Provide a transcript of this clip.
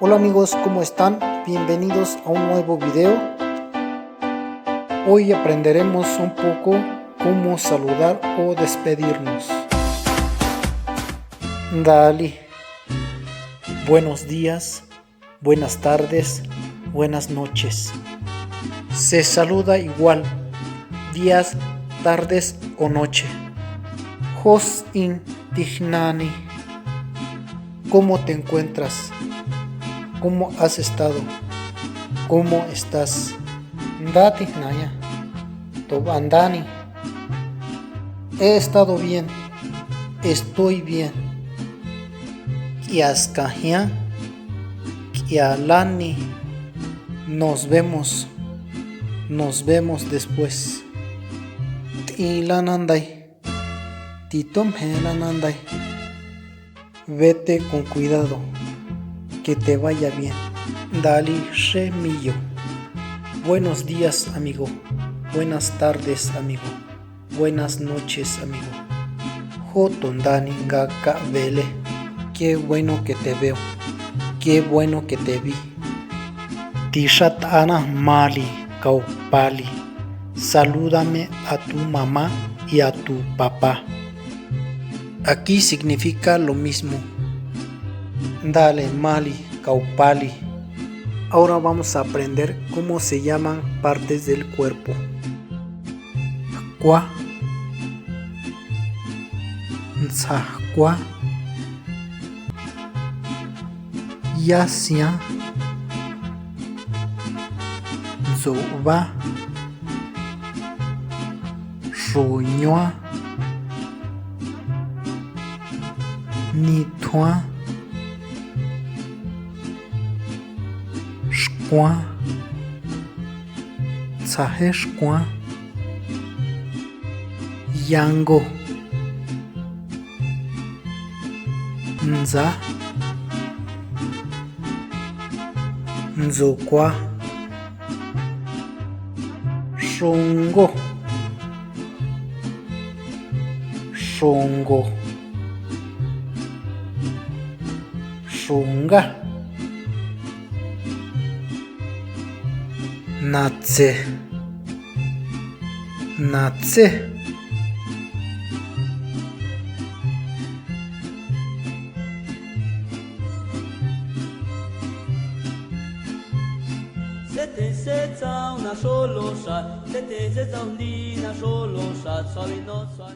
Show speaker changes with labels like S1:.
S1: Hola amigos, ¿cómo están? Bienvenidos a un nuevo video. Hoy aprenderemos un poco cómo saludar o despedirnos. Dale. Buenos días, buenas tardes, buenas noches. Se saluda igual, días, tardes o noche. Hos in tihnani. ¿Cómo te encuentras? ¿Cómo has estado? ¿Cómo estás? Ndati naya. Tob andani. He estado bien. Estoy bien. Kiaskahia. Kialani. Nos vemos. Nos vemos después. Tilananday. Titom helananday. Vete con cuidado. Que te vaya bien. Dali Shemillo. Buenos días, amigo. Buenas tardes, amigo. Buenas noches, amigo. Jotondani Gaka Vele. Qué bueno que te veo. Qué bueno que te vi. Tishat Ana Mali Kaupali. Salúdame a tu mamá y a tu papá. Aquí significa lo mismo. Dale Mali Kaupali. Ahora vamos a aprender cómo se llaman partes del cuerpo. Kwa, Nzahkwa, Yasia, Nzoba, Shonywa, Nitwa, Shkwa, Tsaheshkwa, Yango, Nza, Nzokwa, Shongo, Shongo, Shonga, Natse, Natse.
S2: Sete se tsao na sholo sha, sete se tsao li na sholo sha, tsao no sha.